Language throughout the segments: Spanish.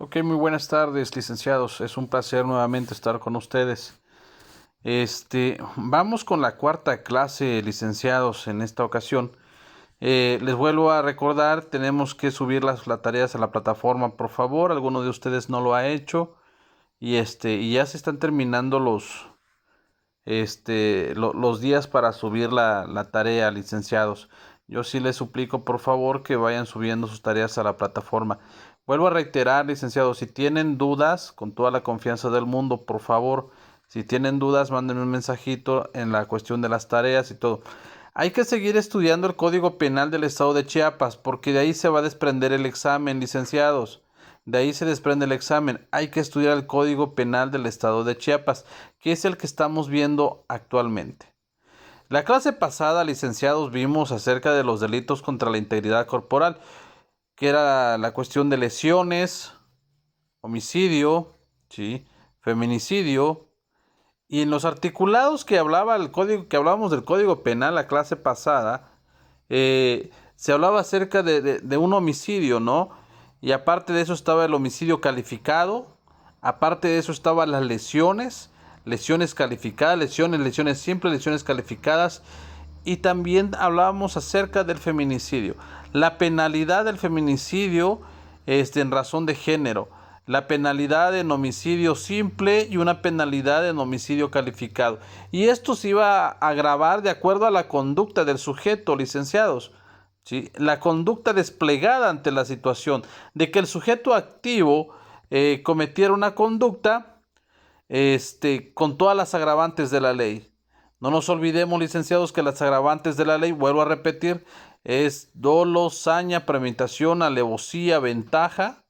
Ok, muy buenas tardes, licenciados. Es un placer nuevamente estar con ustedes. Vamos con la cuarta clase, licenciados, en esta ocasión. Les vuelvo a recordar, tenemos que subir las tareas a la plataforma, por favor. Alguno de ustedes no lo ha hecho. Y ya se están terminando los días para subir la tarea, licenciados. Yo sí les suplico, por favor, que vayan subiendo sus tareas a la plataforma. Vuelvo a reiterar, licenciados, si tienen dudas, con toda la confianza del mundo, por favor, si tienen dudas, mándenme un mensajito en la cuestión de las tareas y todo. Hay que seguir estudiando el Código Penal del Estado de Chiapas, porque de ahí se va a desprender el examen, licenciados. De ahí se desprende el examen. Hay que estudiar el Código Penal del Estado de Chiapas, que es el que estamos viendo actualmente. La clase pasada, licenciados, vimos acerca de los delitos contra la integridad corporal, que era la cuestión de lesiones, homicidio, ¿sí?, feminicidio, y en los articulados que hablaba el código, que hablábamos del Código Penal la clase pasada, se hablaba acerca de un homicidio, ¿no? Y aparte de eso estaba el homicidio calificado, aparte de eso estaban las lesiones calificadas, lesiones simples, lesiones calificadas, y también hablábamos acerca del feminicidio. La penalidad del feminicidio en razón de género, la penalidad en homicidio simple y una penalidad en homicidio calificado. Y esto se iba a agravar de acuerdo a la conducta del sujeto, licenciados. ¿Sí? La conducta desplegada ante la situación de que el sujeto activo cometiera una conducta con todas las agravantes de la ley. No nos olvidemos, licenciados, que las agravantes de la ley, vuelvo a repetir, es dolo, saña, premeditación, alevosía, ventaja,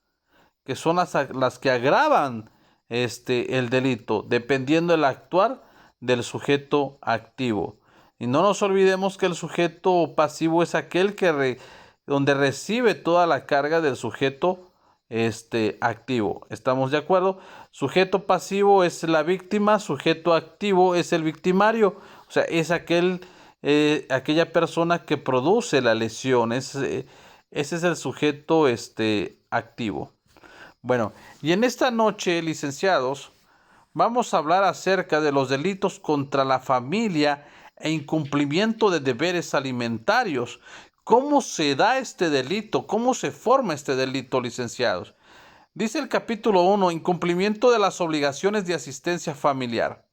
que son las que agravan el delito, dependiendo del actuar del sujeto activo. Y no nos olvidemos que el sujeto pasivo es aquel donde recibe toda la carga del sujeto activo. ¿Estamos de acuerdo? Sujeto pasivo es la víctima, sujeto activo es el victimario. O sea, es aquella persona que produce la lesión. Ese es el sujeto activo. Bueno, y en esta noche, licenciados, vamos a hablar acerca de los delitos contra la familia e incumplimiento de deberes alimentarios. ¿Cómo se da este delito? ¿Cómo se forma este delito, licenciados? Dice el capítulo 1, incumplimiento de las obligaciones de asistencia familiar.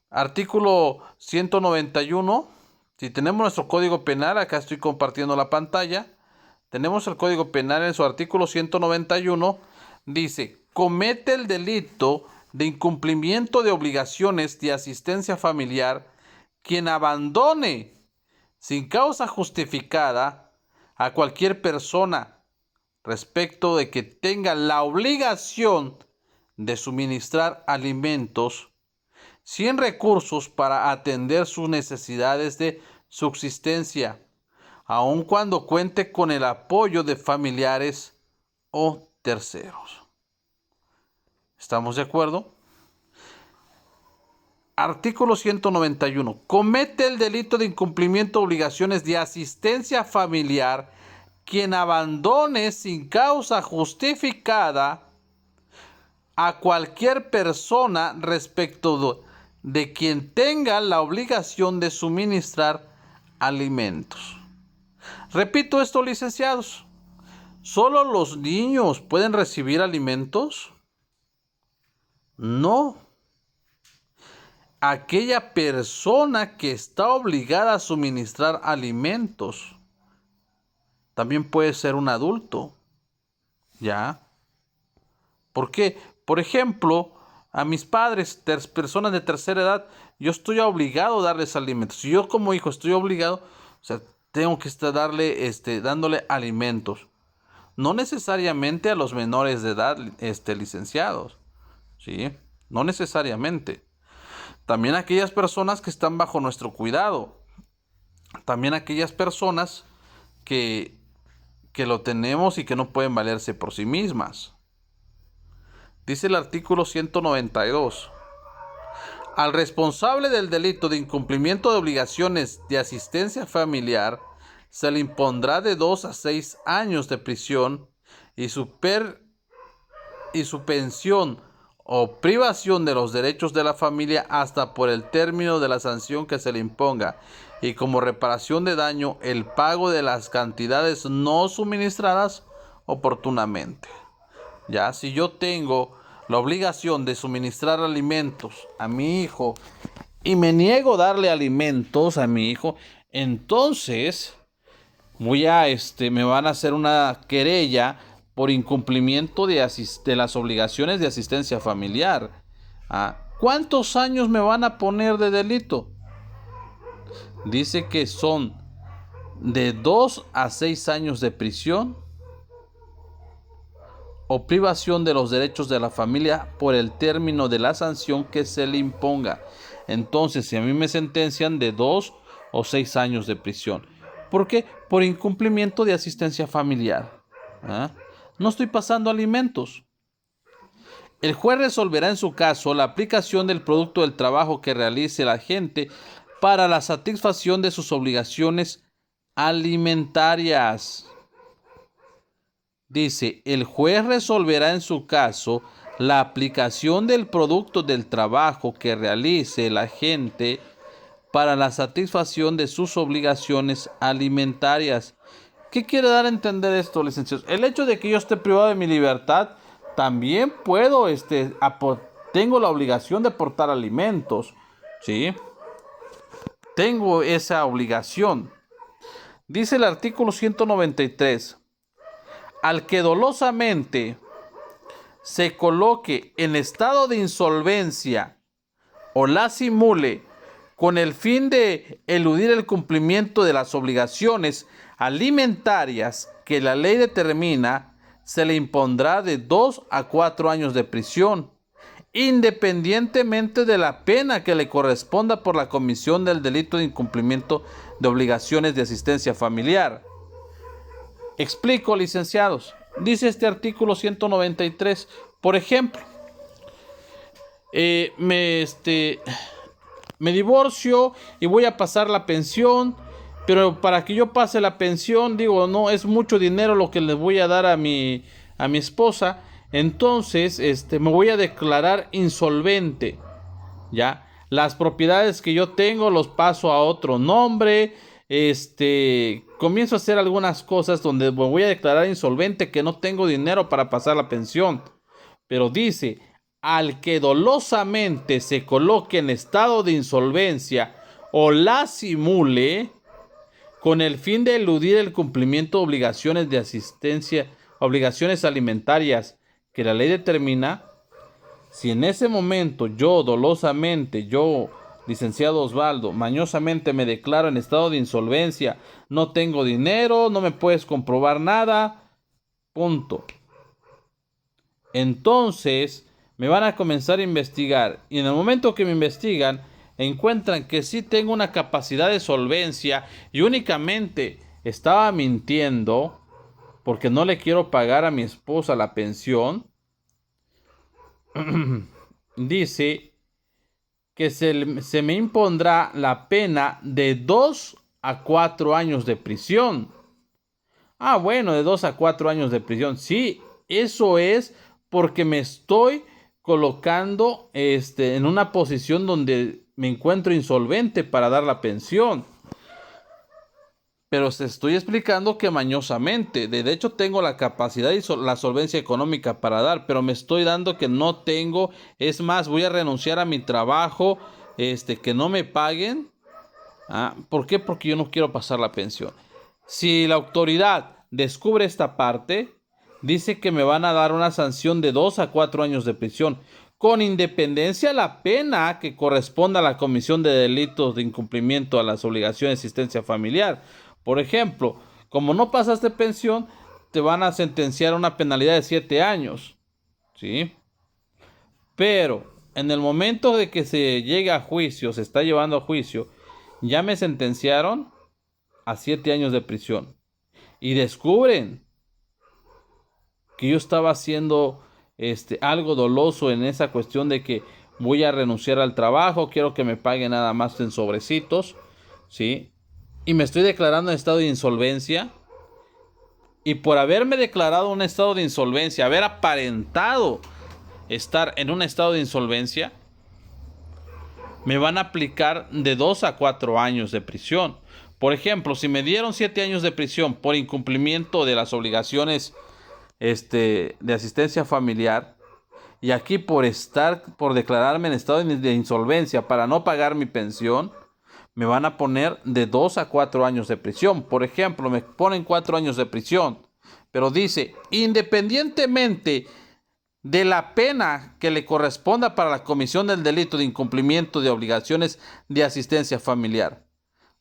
Artículo 191. Si tenemos nuestro Código Penal, acá estoy compartiendo la pantalla. Tenemos el Código Penal en su artículo 191. Dice, comete el delito de incumplimiento de obligaciones de asistencia familiar quien abandone sin causa justificada a cualquier persona respecto de que tenga la obligación de suministrar alimentos sin recursos para atender sus necesidades de subsistencia, aun cuando cuente con el apoyo de familiares o terceros. ¿Estamos de acuerdo? Artículo 191. Comete el delito de incumplimiento de obligaciones de asistencia familiar quien abandone sin causa justificada a cualquier persona respecto de quien tenga la obligación de suministrar alimentos. Repito esto, licenciados. ¿Solo los niños pueden recibir alimentos? No. Aquella persona que está obligada a suministrar alimentos también puede ser un adulto. ¿Ya? ¿Por qué? Por ejemplo, a mis padres, personas de tercera edad, yo estoy obligado a darles alimentos. Si yo como hijo estoy obligado, o sea, tengo que estar dándole alimentos. No necesariamente a los menores de edad, licenciados. ¿Sí? No necesariamente. También a aquellas personas que están bajo nuestro cuidado. También a aquellas personas que lo tenemos y que no pueden valerse por sí mismas. Dice el artículo 192. Al responsable del delito de incumplimiento de obligaciones de asistencia familiar se le impondrá de 2 a 6 años de prisión y su y su pensión o privación de los derechos de la familia hasta por el término de la sanción que se le imponga, y como reparación de daño el pago de las cantidades no suministradas oportunamente. Ya, si yo tengo la obligación de suministrar alimentos a mi hijo y me niego a darle alimentos a mi hijo, entonces me van a hacer una querella por incumplimiento de las obligaciones de asistencia familiar. ¿Cuántos años me van a poner de delito? Dice que son de 2 a 6 años de prisión o privación de los derechos de la familia por el término de la sanción que se le imponga. Entonces, si a mí me sentencian, de 2 o 6 años de prisión. ¿Por qué? Por incumplimiento de asistencia familiar. No estoy pasando alimentos. El juez resolverá en su caso la aplicación del producto del trabajo que realice el agente para la satisfacción de sus obligaciones alimentarias. Dice, el juez resolverá en su caso la aplicación del producto del trabajo que realice el agente para la satisfacción de sus obligaciones alimentarias. ¿Qué quiere dar a entender esto, licenciados? El hecho de que yo esté privado de mi libertad, también puedo, tengo la obligación de portar alimentos, ¿sí? Tengo esa obligación. Dice el artículo 193. Al que dolosamente se coloque en estado de insolvencia o la simule con el fin de eludir el cumplimiento de las obligaciones alimentarias que la ley determina, se le impondrá de 2 a 4 años de prisión, independientemente de la pena que le corresponda por la comisión del delito de incumplimiento de obligaciones de asistencia familiar. Explico, licenciados. Dice este artículo 193, por ejemplo, me divorcio y voy a pasar la pensión, pero para que yo pase la pensión, digo, no es mucho dinero lo que le voy a dar a mi esposa, entonces me voy a declarar insolvente, ¿ya? Las propiedades que yo tengo los paso a otro nombre, comienzo a hacer algunas cosas donde me voy a declarar insolvente, que no tengo dinero para pasar la pensión. Pero dice, al que dolosamente se coloque en estado de insolvencia o la simule con el fin de eludir el cumplimiento de obligaciones de asistencia, obligaciones alimentarias que la ley determina, si en ese momento yo dolosamente, licenciado Osvaldo, mañosamente me declaro en estado de insolvencia, no tengo dinero, no me puedes comprobar nada, punto. Entonces me van a comenzar a investigar, y en el momento que me investigan encuentran que sí tengo una capacidad de solvencia y únicamente estaba mintiendo porque no le quiero pagar a mi esposa la pensión. Dice que se me impondrá la pena de 2 a 4 años de prisión. Bueno, de 2 a 4 años de prisión. Sí, eso es porque me estoy colocando en una posición donde me encuentro insolvente para dar la pensión. Pero te estoy explicando que mañosamente, de hecho tengo la capacidad y la solvencia económica para dar, pero me estoy dando que no tengo. Es más, voy a renunciar a mi trabajo, que no me paguen. ¿Por qué? Porque yo no quiero pasar la pensión. Si la autoridad descubre esta parte, dice que me van a dar una sanción de 2 a 4 años de prisión, con independencia de la pena que corresponda a la comisión de delitos de incumplimiento a las obligaciones de asistencia familiar. Por ejemplo, como no pasaste pensión, te van a sentenciar a una penalidad de 7 años, ¿sí? Pero en el momento de que se llega a juicio, se está llevando a juicio, ya me sentenciaron a 7 años de prisión. Y descubren que yo estaba haciendo algo doloso en esa cuestión de que voy a renunciar al trabajo, quiero que me paguen nada más en sobrecitos, ¿sí? Y me estoy declarando en estado de insolvencia, y por haberme declarado un estado de insolvencia, haber aparentado estar en un estado de insolvencia, me van a aplicar de 2 a 4 años de prisión. Por ejemplo, si me dieron 7 años de prisión por incumplimiento de las obligaciones de asistencia familiar, y aquí por declararme en estado de insolvencia para no pagar mi pensión, me van a poner de 2 a 4 años de prisión. Por ejemplo, me ponen 4 años de prisión, pero dice, independientemente de la pena que le corresponda para la comisión del delito de incumplimiento de obligaciones de asistencia familiar.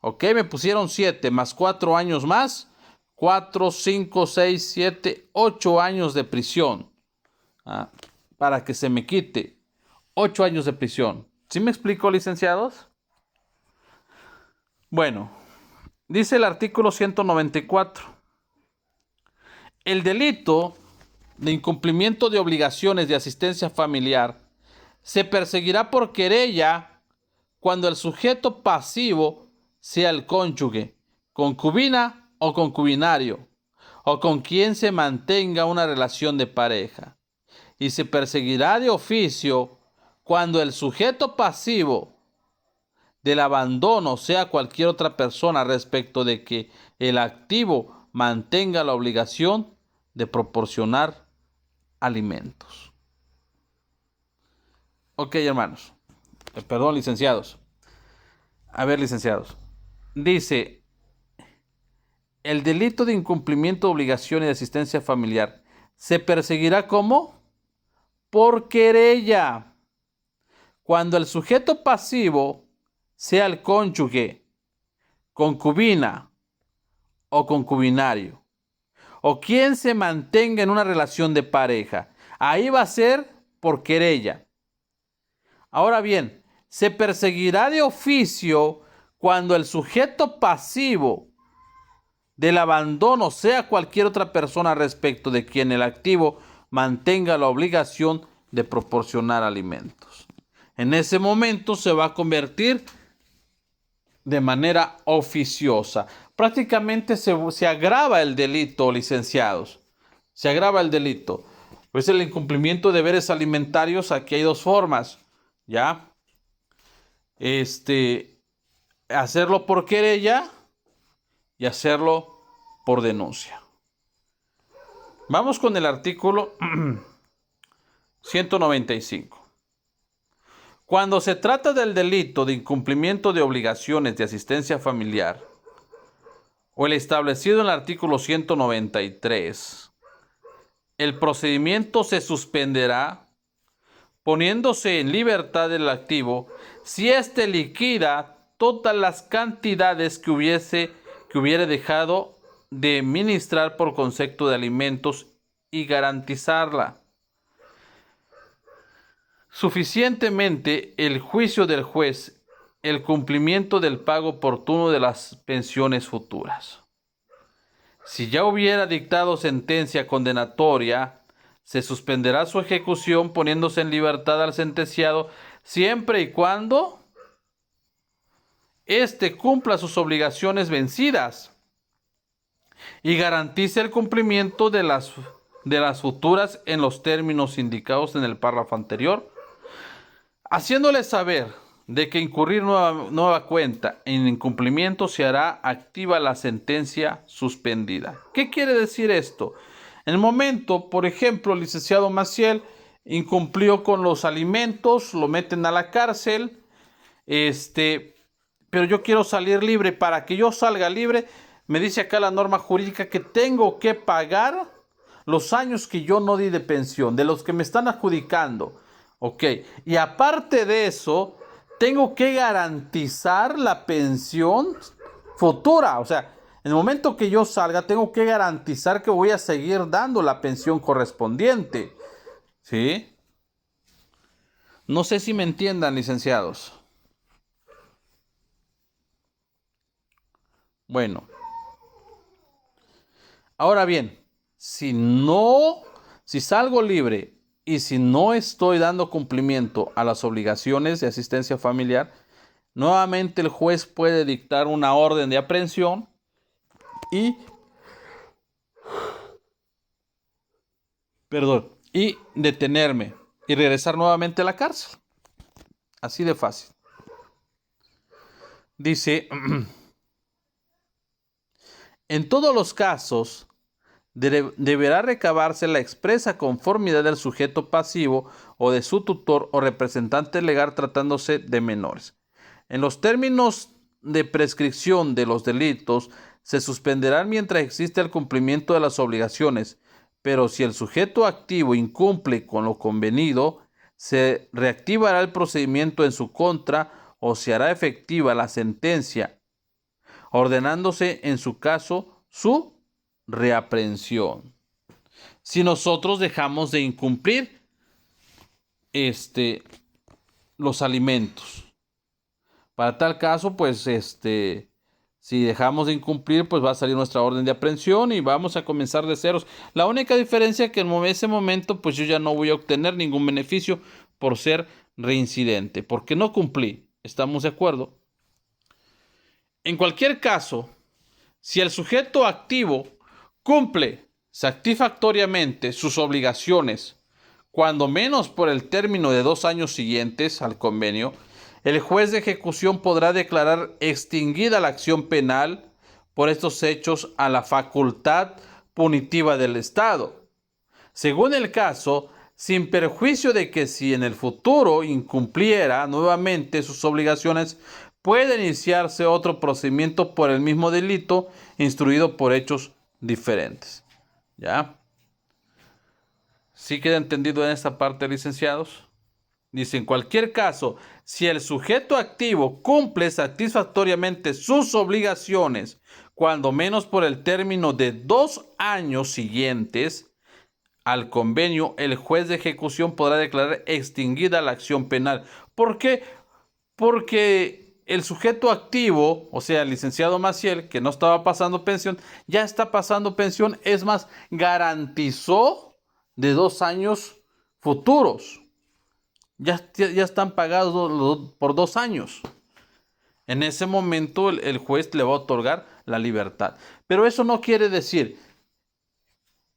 Ok, me pusieron 7 más 4 años más, 4, 5, 6, 7, 8 años de prisión. Para que se me quite 8 años de prisión. ¿Sí me explico, licenciados? Bueno, dice el artículo 194. El delito de incumplimiento de obligaciones de asistencia familiar se perseguirá por querella cuando el sujeto pasivo sea el cónyuge, concubina o concubinario, o con quien se mantenga una relación de pareja, y se perseguirá de oficio cuando el sujeto pasivo del abandono sea cualquier otra persona respecto de que el activo mantenga la obligación de proporcionar alimentos. Ok, hermanos. Perdón, licenciados. A ver, licenciados. Dice, el delito de incumplimiento de obligaciones de asistencia familiar se perseguirá como por querella cuando el sujeto pasivo sea el cónyuge, concubina o concubinario, o quien se mantenga en una relación de pareja. Ahí va a ser por querella. Ahora bien, se perseguirá de oficio cuando el sujeto pasivo del abandono sea cualquier otra persona respecto de quien el activo mantenga la obligación de proporcionar alimentos. En ese momento se va a convertir de manera oficiosa. Prácticamente se agrava el delito, licenciados. Se agrava el delito. Pues el incumplimiento de deberes alimentarios, aquí hay dos formas, ¿ya? Hacerlo por querella y hacerlo por denuncia. Vamos con el artículo 195. Cuando se trata del delito de incumplimiento de obligaciones de asistencia familiar o el establecido en el artículo 193, el procedimiento se suspenderá poniéndose en libertad el activo si éste liquida todas las cantidades que hubiere dejado de ministrar por concepto de alimentos y garantizarla suficientemente el juicio del juez, el cumplimiento del pago oportuno de las pensiones futuras. Si ya hubiera dictado sentencia condenatoria, se suspenderá su ejecución poniéndose en libertad al sentenciado siempre y cuando éste cumpla sus obligaciones vencidas y garantice el cumplimiento de las futuras en los términos indicados en el párrafo anterior, haciéndole saber de que incurrir nueva cuenta en incumplimiento se hará activa la sentencia suspendida. ¿Qué quiere decir esto? En el momento, por ejemplo, el licenciado Maciel incumplió con los alimentos, lo meten a la cárcel, pero yo quiero salir libre. Para que yo salga libre, me dice acá la norma jurídica que tengo que pagar los años que yo no di de pensión, de los que me están adjudicando. Ok, y aparte de eso, tengo que garantizar la pensión futura. O sea, en el momento que yo salga, tengo que garantizar que voy a seguir dando la pensión correspondiente. ¿Sí? No sé si me entiendan, licenciados. Bueno. Ahora bien, si salgo libre y si no estoy dando cumplimiento a las obligaciones de asistencia familiar, nuevamente el juez puede dictar una orden de aprehensión y perdón, y detenerme y regresar nuevamente a la cárcel. Así de fácil. Dice, en todos los casos, deberá recabarse la expresa conformidad del sujeto pasivo o de su tutor o representante legal tratándose de menores. En los términos de prescripción de los delitos, se suspenderán mientras existe el cumplimiento de las obligaciones, pero si el sujeto activo incumple con lo convenido, se reactivará el procedimiento en su contra o se hará efectiva la sentencia, ordenándose en su caso su reaprehensión. Si nosotros dejamos de incumplir los alimentos. Para tal caso, pues si dejamos de incumplir, pues va a salir nuestra orden de aprehensión y vamos a comenzar de ceros. La única diferencia es que en ese momento, pues yo ya no voy a obtener ningún beneficio por ser reincidente, porque no cumplí. ¿Estamos de acuerdo? En cualquier caso, si el sujeto activo cumple satisfactoriamente sus obligaciones, cuando menos por el término de 2 años siguientes al convenio, el juez de ejecución podrá declarar extinguida la acción penal por estos hechos a la facultad punitiva del Estado. Según el caso, sin perjuicio de que si en el futuro incumpliera nuevamente sus obligaciones, puede iniciarse otro procedimiento por el mismo delito, instruido por hechos diferentes. ¿Ya? ¿Sí queda entendido en esta parte, licenciados? Dice, en cualquier caso, si el sujeto activo cumple satisfactoriamente sus obligaciones, cuando menos por el término de 2 años siguientes al convenio, el juez de ejecución podrá declarar extinguida la acción penal. ¿Por qué? Porque el sujeto activo, o sea, el licenciado Maciel, que no estaba pasando pensión, ya está pasando pensión, es más, garantizó de 2 años futuros. Ya están pagados por 2 años. En ese momento el juez le va a otorgar la libertad. Pero eso no quiere decir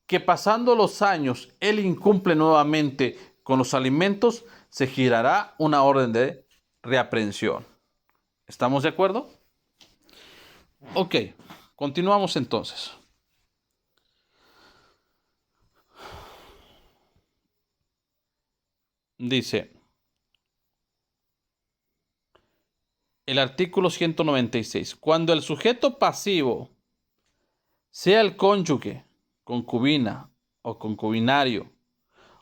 que pasando los años él incumple nuevamente con los alimentos, se girará una orden de reaprehensión. ¿Estamos de acuerdo? Ok, continuamos entonces. Dice el artículo 196. Cuando el sujeto pasivo sea el cónyuge, concubina o concubinario,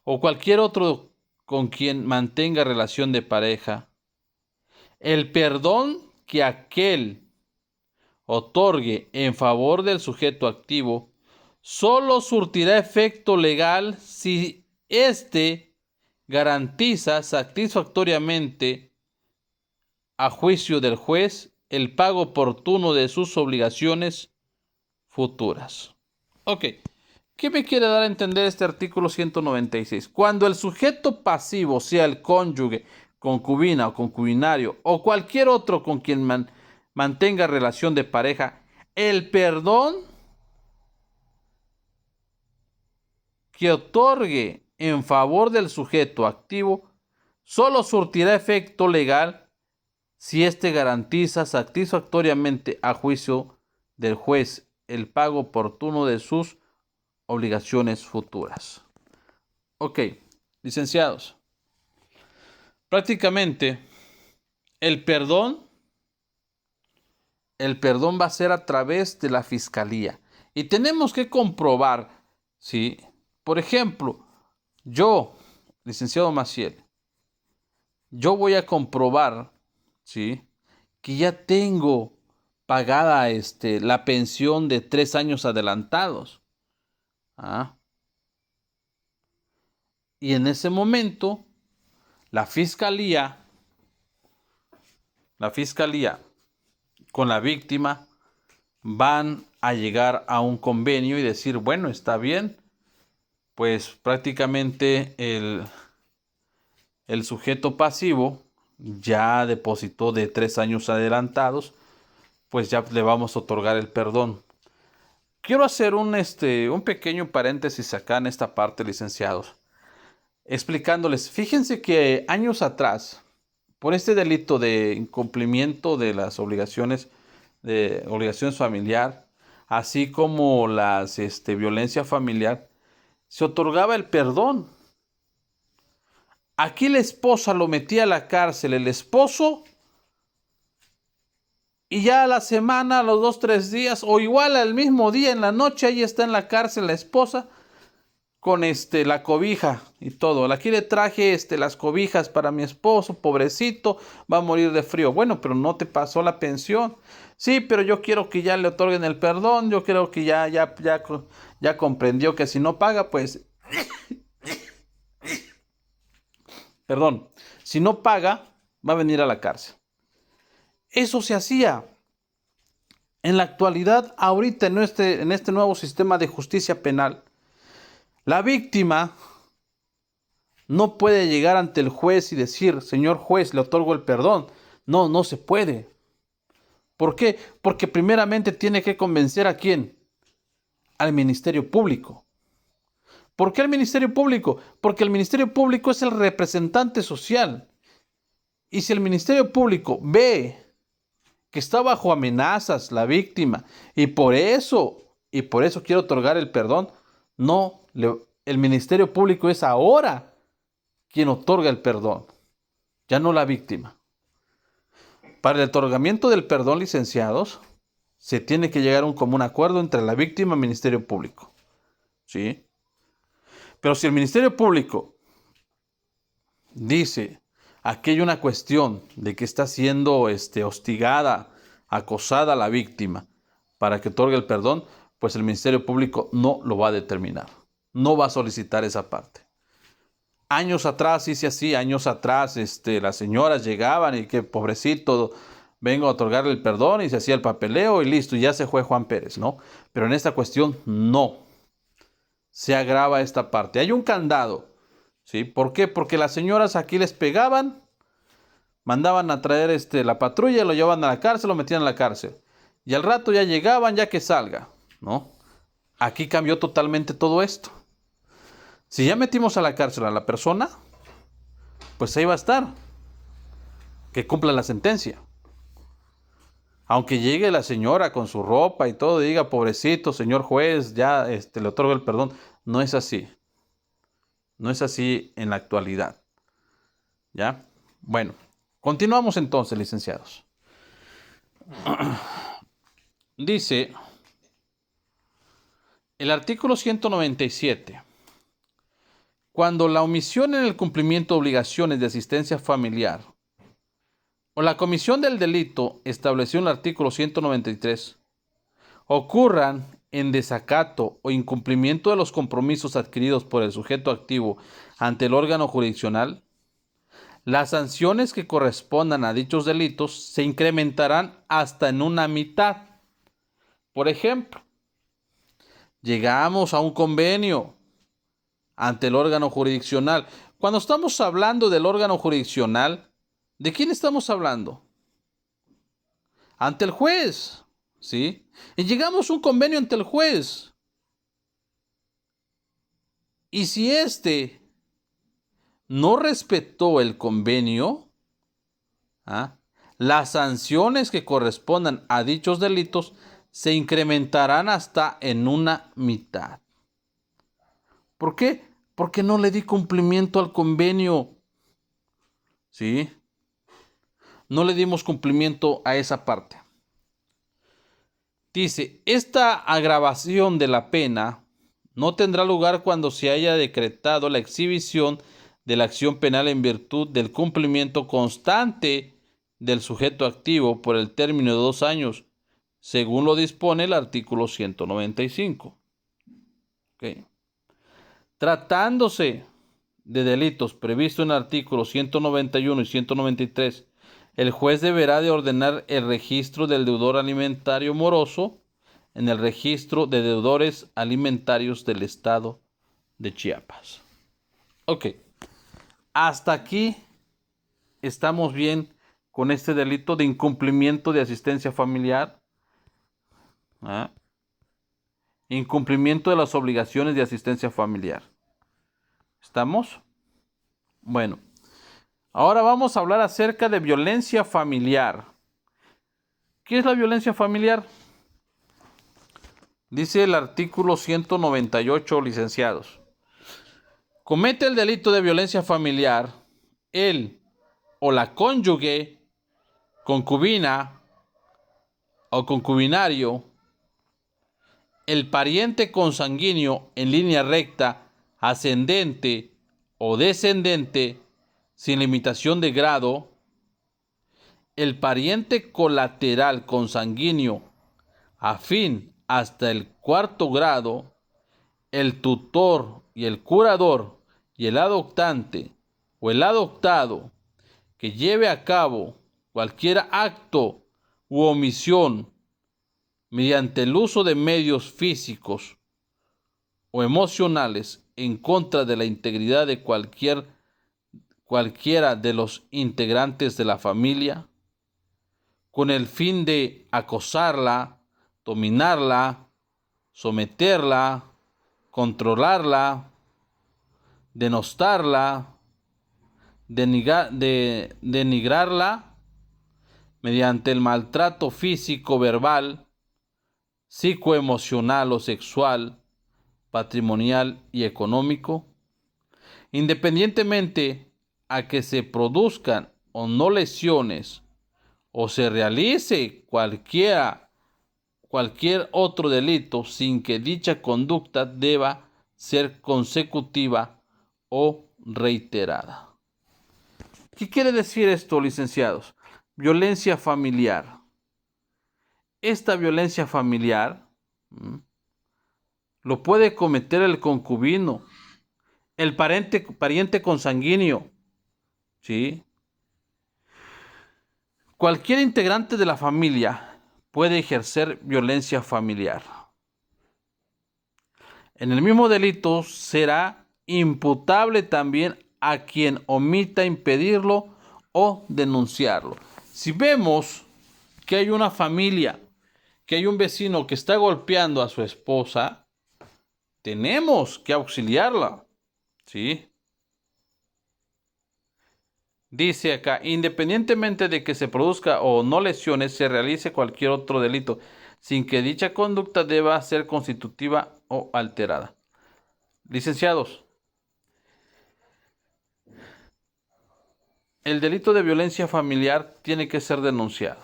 o cualquier otro con quien mantenga relación de pareja, el perdón que aquel otorgue en favor del sujeto activo solo surtirá efecto legal si éste garantiza satisfactoriamente a juicio del juez el pago oportuno de sus obligaciones futuras. Ok, ¿qué me quiere dar a entender este artículo 196? Cuando el sujeto pasivo sea el cónyuge, concubina o concubinario o cualquier otro con quien mantenga relación de pareja, el perdón que otorgue en favor del sujeto activo solo surtirá efecto legal si éste garantiza satisfactoriamente a juicio del juez el pago oportuno de sus obligaciones futuras. Ok, licenciados. Prácticamente el perdón va a ser a través de la fiscalía. Y tenemos que comprobar, ¿sí? Por ejemplo, yo, licenciado Maciel, yo voy a comprobar, ¿sí?, que ya tengo pagada la pensión de 3 años adelantados. Y en ese momento, la fiscalía con la víctima van a llegar a un convenio y decir, bueno, está bien, pues prácticamente el sujeto pasivo ya depositó de 3 años adelantados, pues ya le vamos a otorgar el perdón. Quiero hacer un pequeño paréntesis acá en esta parte, licenciados, explicándoles. Fíjense que años atrás, por este delito de incumplimiento de las obligaciones, de obligaciones familiar, así como las violencia familiar, se otorgaba el perdón. Aquí la esposa lo metía a la cárcel, el esposo, y ya a la semana, a los 2, 3 días, o igual al mismo día, en la noche, ahí está en la cárcel la esposa, con la cobija y todo. Aquí le traje las cobijas para mi esposo, pobrecito, va a morir de frío. Bueno, pero no te pasó la pensión. Sí, pero yo quiero que ya le otorguen el perdón, yo creo que ya comprendió que si no paga, pues, perdón, si no paga, va a venir a la cárcel. Eso se hacía. En la actualidad, ahorita en este nuevo sistema de justicia penal, la víctima no puede llegar ante el juez y decir, señor juez, le otorgo el perdón. No, no se puede. ¿Por qué? Porque primeramente tiene que convencer a quién. Al Ministerio Público. ¿Por qué al Ministerio Público? Porque el Ministerio Público es el representante social. Y si el Ministerio Público ve que está bajo amenazas la víctima y por eso quiere otorgar el perdón, no, el Ministerio Público es ahora quien otorga el perdón, ya no la víctima. Para el otorgamiento del perdón, licenciados, se tiene que llegar a un común acuerdo entre la víctima y el Ministerio Público. ¿Sí? Pero si el Ministerio Público dice, aquí hay una cuestión de que está siendo hostigada, acosada la víctima para que otorgue el perdón, pues el Ministerio Público no lo va a determinar. No va a solicitar esa parte. Años atrás hice así, años atrás las señoras llegaban y que pobrecito, vengo a otorgarle el perdón y se hacía el papeleo y listo, y ya se fue Juan Pérez, ¿no? Pero en esta cuestión no. Se agrava esta parte. Hay un candado, ¿sí? ¿Por qué? Porque las señoras aquí les pegaban, mandaban a traer la patrulla, lo llevaban a la cárcel, lo metían a la cárcel. Y al rato ya llegaban, ya que salga, ¿no? Aquí cambió totalmente todo esto. Si ya metimos a la cárcel a la persona, pues ahí va a estar. Que cumpla la sentencia. Aunque llegue la señora con su ropa y todo, y diga, pobrecito, señor juez, ya le otorgo el perdón. No es así. No es así en la actualidad. ¿Ya? Bueno, continuamos entonces, licenciados. Dice el artículo 197. Cuando la omisión en el cumplimiento de obligaciones de asistencia familiar o la comisión del delito establecido en el artículo 193 ocurran en desacato o incumplimiento de los compromisos adquiridos por el sujeto activo ante el órgano jurisdiccional, las sanciones que correspondan a dichos delitos se incrementarán hasta en una mitad. Por ejemplo, llegamos a un convenio ante el órgano jurisdiccional. Cuando estamos hablando del órgano jurisdiccional, ¿de quién estamos hablando? Ante el juez, ¿sí? Y llegamos a un convenio ante el juez. Y si no respetó el convenio, las sanciones que correspondan a dichos delitos se incrementarán hasta en una mitad. ¿Por qué? Porque no le di cumplimiento al convenio. ¿Sí? No le dimos cumplimiento a esa parte. Dice, esta agravación de la pena no tendrá lugar cuando se haya decretado la exhibición de la acción penal en virtud del cumplimiento constante del sujeto activo por el término de 2 años, según lo dispone el artículo 195. Okay. Tratándose de delitos previstos en el artículo 191 y 193, el juez deberá de ordenar el registro del deudor alimentario moroso en el registro de deudores alimentarios del estado de Chiapas. Ok, hasta aquí estamos bien con este delito de incumplimiento de asistencia familiar. incumplimiento de las obligaciones de asistencia familiar. ¿Estamos? Bueno, ahora vamos a hablar acerca de violencia familiar. ¿Qué es la violencia familiar? Dice el artículo 198, licenciados. Comete el delito de violencia familiar él o la cónyuge, concubina o concubinario, el pariente consanguíneo en línea recta, ascendente o descendente, sin limitación de grado, el pariente colateral consanguíneo, afín hasta el cuarto grado, el tutor y el curador y el adoptante o el adoptado que lleve a cabo cualquier acto u omisión mediante el uso de medios físicos o emocionales en contra de la integridad de cualquiera de los integrantes de la familia, con el fin de acosarla, dominarla, someterla, controlarla, denostarla, denigrarla mediante el maltrato físico, verbal, psicoemocional o sexual, patrimonial y económico, independientemente a que se produzcan o no lesiones o se realice cualquier otro delito sin que dicha conducta deba ser consecutiva o reiterada. ¿Qué quiere decir esto, licenciados? Violencia familiar. Esta violencia familiar lo puede cometer el concubino, el pariente consanguíneo, ¿sí? Cualquier integrante de la familia puede ejercer violencia familiar. En el mismo delito será imputable también a quien omita impedirlo o denunciarlo. Si vemos que hay una familia, que hay un vecino que está golpeando a su esposa, tenemos que auxiliarla, ¿sí? Dice acá, independientemente de que se produzca o no lesiones, se realice cualquier otro delito, sin que dicha conducta deba ser constitutiva o alterada. Licenciados, el delito de violencia familiar tiene que ser denunciado.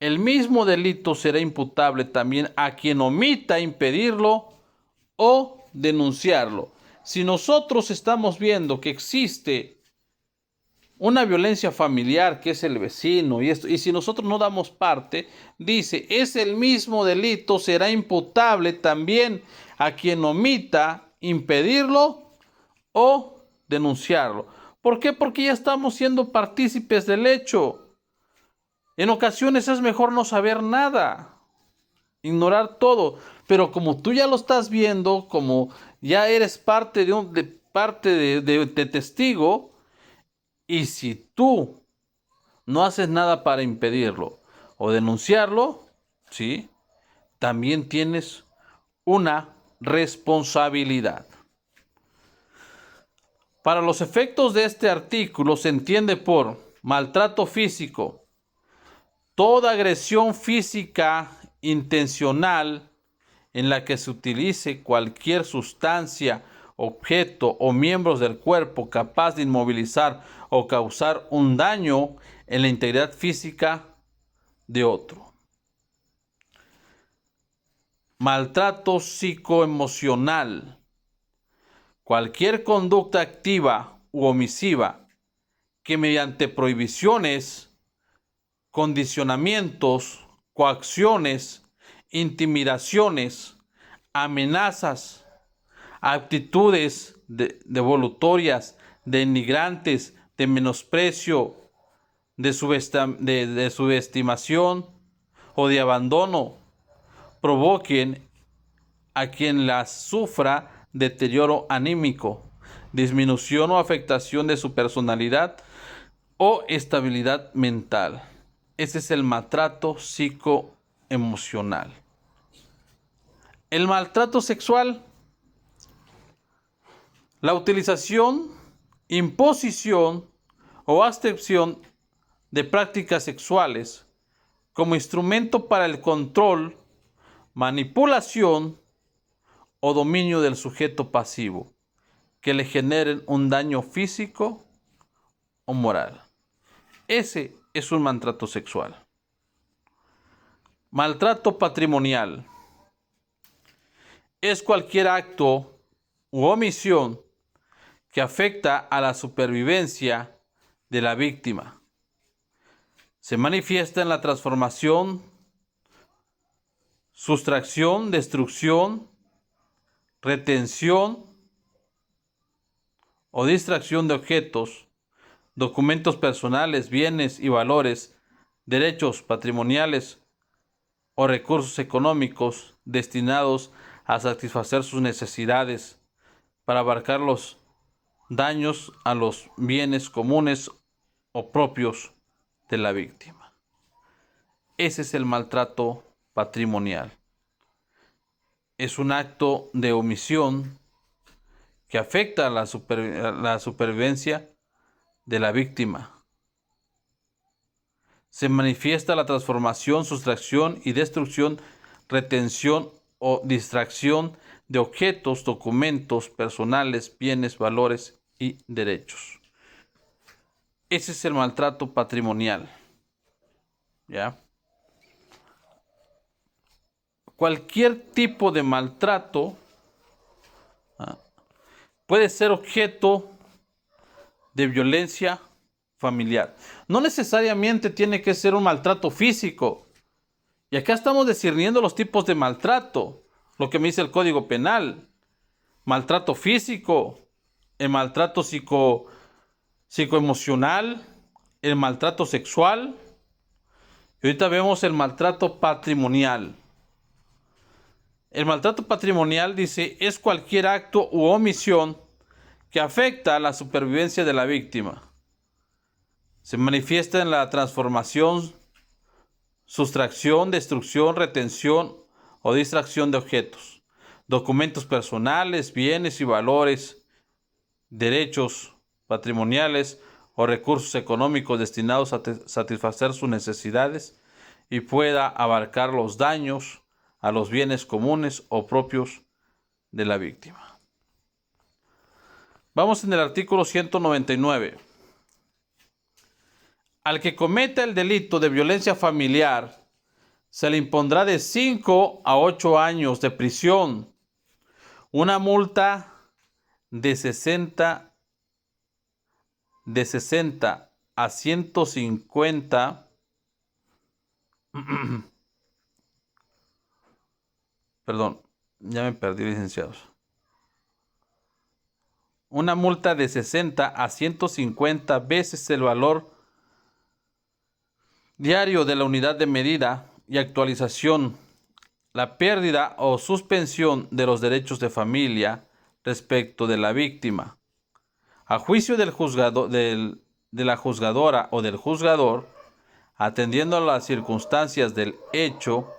El mismo delito será imputable también a quien omita impedirlo o denunciarlo. Si nosotros estamos viendo que existe una violencia familiar, que es el vecino, y si nosotros no damos parte, dice, es el mismo delito, será imputable también a quien omita impedirlo o denunciarlo. ¿Por qué? Porque ya estamos siendo partícipes del hecho. En ocasiones es mejor no saber nada, ignorar todo, pero como tú ya lo estás viendo, como ya eres parte de testigo, y si tú no haces nada para impedirlo o denunciarlo, ¿sí? También tienes una responsabilidad. Para los efectos de este artículo se entiende por maltrato físico toda agresión física intencional en la que se utilice cualquier sustancia, objeto o miembros del cuerpo capaz de inmovilizar o causar un daño en la integridad física de otro. Maltrato psicoemocional. Cualquier conducta activa u omisiva que mediante prohibiciones, condicionamientos, coacciones, intimidaciones, amenazas, actitudes devolutorias, denigrantes, de menosprecio, de subestimación o de abandono, provoquen a quien las sufra deterioro anímico, disminución o afectación de su personalidad o estabilidad mental. Ese es el maltrato psicoemocional. El maltrato sexual, la utilización, imposición o abstención de prácticas sexuales como instrumento para el control, manipulación o dominio del sujeto pasivo que le generen un daño físico o moral. Ese es un maltrato sexual. Maltrato patrimonial es cualquier acto u omisión que afecta a la supervivencia de la víctima. Se manifiesta en la transformación, sustracción, destrucción, retención o distracción de objetos, documentos personales, bienes y valores, derechos patrimoniales o recursos económicos destinados a satisfacer sus necesidades para abarcar los daños a los bienes comunes o propios de la víctima. Ese es el maltrato patrimonial. Es un acto de omisión que afecta a la supervivencia de la víctima. Se manifiesta la transformación, sustracción y destrucción, retención o distracción de objetos, documentos personales, bienes, valores y derechos. Ese es el maltrato patrimonial. ¿Ya? Cualquier tipo de maltrato puede ser objeto de violencia familiar. No necesariamente tiene que ser un maltrato físico. Y acá estamos discerniendo los tipos de maltrato, lo que me dice el Código Penal. Maltrato físico, el maltrato psicoemocional, el maltrato sexual. Y ahorita vemos el maltrato patrimonial. El maltrato patrimonial, dice, es cualquier acto u omisión que afecta a la supervivencia de la víctima. Se manifiesta en la transformación, sustracción, destrucción, retención o distracción de objetos, documentos personales, bienes y valores, derechos patrimoniales o recursos económicos destinados a satisfacer sus necesidades y pueda abarcar los daños a los bienes comunes o propios de la víctima. Vamos en el artículo 199. Al que cometa el delito de violencia familiar, se le impondrá de 5 a 8 años de prisión, una multa de 60 a 150, perdón, ya me perdí, licenciados. Una multa de 60 a 150 veces el valor diario de la unidad de medida y actualización, la pérdida o suspensión de los derechos de familia respecto de la víctima. A juicio del de la juzgadora o del juzgador, atendiendo a las circunstancias del hecho,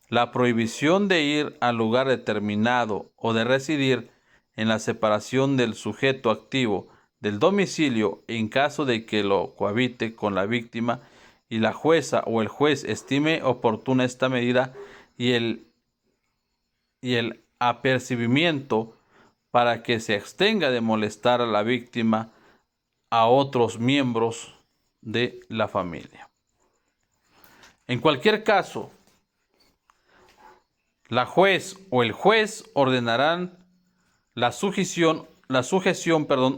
la prohibición de ir al lugar determinado o de residir en la separación del sujeto activo del domicilio en caso de que lo cohabite con la víctima y la jueza o el juez estime oportuna esta medida y el apercibimiento para que se abstenga de molestar a la víctima a otros miembros de la familia. En cualquier caso, la juez o el juez ordenarán la sujeción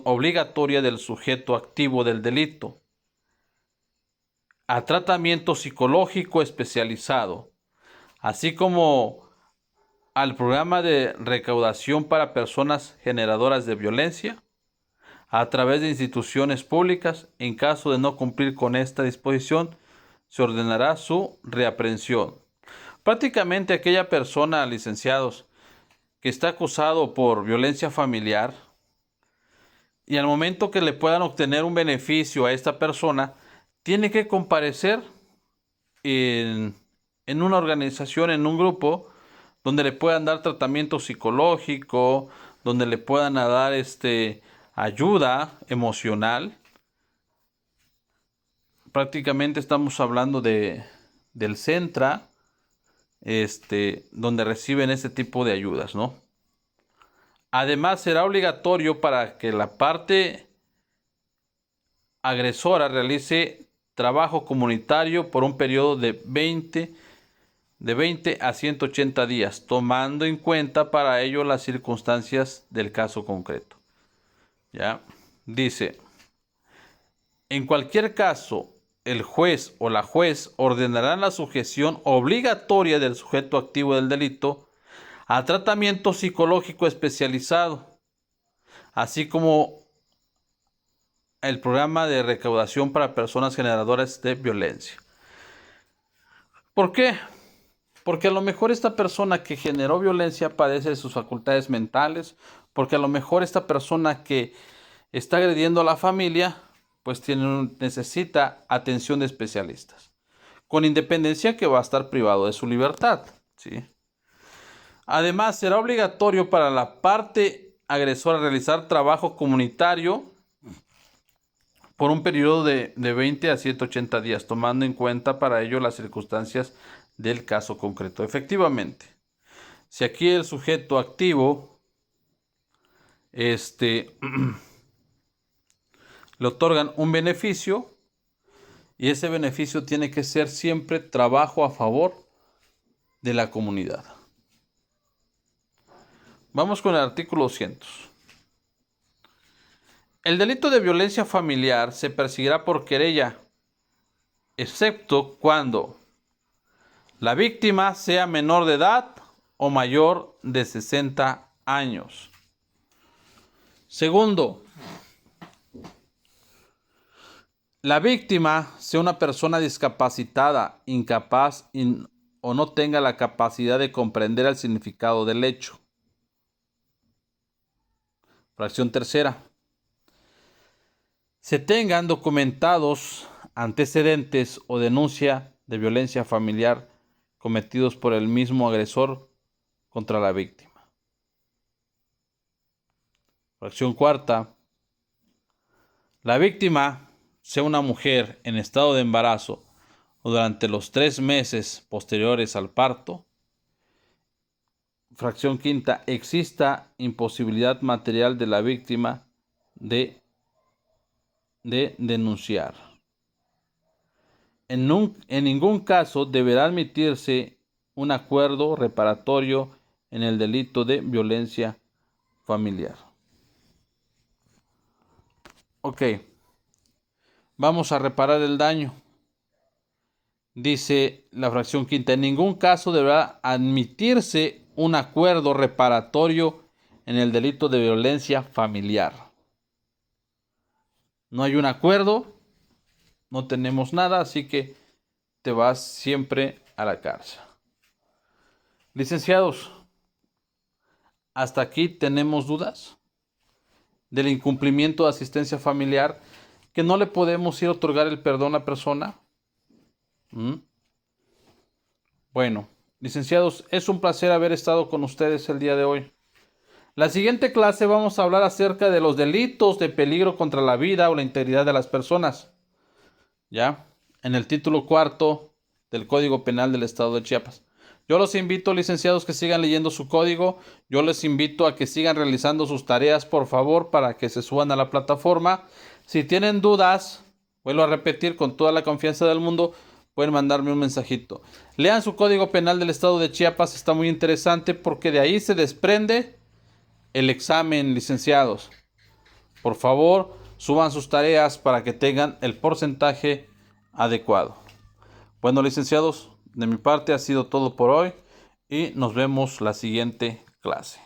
obligatoria del sujeto activo del delito a tratamiento psicológico especializado, así como al programa de recaudación para personas generadoras de violencia a través de instituciones públicas. En caso de no cumplir con esta disposición, se ordenará su reaprehensión. Prácticamente aquella persona, licenciados, que está acusado por violencia familiar y al momento que le puedan obtener un beneficio a esta persona, tiene que comparecer en una organización, en un grupo, donde le puedan dar tratamiento psicológico, donde le puedan dar ayuda emocional. Prácticamente estamos hablando del Centra, donde reciben este tipo de ayudas, ¿no? Además, será obligatorio para que la parte agresora realice trabajo comunitario por un periodo de 20 a 180 días, tomando en cuenta para ello las circunstancias del caso concreto. ¿Ya? Dice, en cualquier caso, el juez o la juez ordenarán la sujeción obligatoria del sujeto activo del delito a tratamiento psicológico especializado, así como el programa de recaudación para personas generadoras de violencia. ¿Por qué? Porque a lo mejor esta persona que generó violencia padece de sus facultades mentales, porque a lo mejor esta persona que está agrediendo a la familia, pues necesita atención de especialistas, con independencia que va a estar privado de su libertad, ¿sí? Además, será obligatorio para la parte agresora realizar trabajo comunitario por un periodo de 20 a 180 días, tomando en cuenta para ello las circunstancias del caso concreto. Efectivamente, si aquí el sujeto activo le otorgan un beneficio, y ese beneficio tiene que ser siempre trabajo a favor de la comunidad. Vamos con el artículo 200. El delito de violencia familiar se perseguirá por querella, excepto cuando la víctima sea menor de edad o mayor de 60 años. Segundo, la víctima sea una persona discapacitada, incapaz o no tenga la capacidad de comprender el significado del hecho. Fracción tercera. Se tengan documentados antecedentes o denuncia de violencia familiar cometidos por el mismo agresor contra la víctima. Fracción cuarta. La víctima sea una mujer en estado de embarazo o durante los 3 meses posteriores al parto. Fracción quinta. Exista imposibilidad material de la víctima de denunciar. En ningún caso deberá admitirse un acuerdo reparatorio en el delito de violencia familiar. Ok, vamos a reparar el daño. Dice la fracción quinta, en ningún caso deberá admitirse un acuerdo reparatorio en el delito de violencia familiar. No hay un acuerdo, no tenemos nada, así que te vas siempre a la cárcel. Licenciados, ¿hasta aquí tenemos dudas del incumplimiento de asistencia familiar, que no le podemos ir a otorgar el perdón a la persona? Bueno, licenciados, es un placer haber estado con ustedes el día de hoy. La siguiente clase vamos a hablar acerca de los delitos de peligro contra la vida o la integridad de las personas. ¿Ya? En el título 4 del Código Penal del Estado de Chiapas. Yo los invito, licenciados, que sigan leyendo su código. Yo les invito a que sigan realizando sus tareas, por favor, para que se suban a la plataforma. Si tienen dudas, vuelvo a repetir con toda la confianza del mundo, pueden mandarme un mensajito. Lean su Código Penal del Estado de Chiapas, está muy interesante porque de ahí se desprende el examen, licenciados. Por favor, suban sus tareas para que tengan el porcentaje adecuado. Bueno, licenciados, de mi parte ha sido todo por hoy y nos vemos la siguiente clase.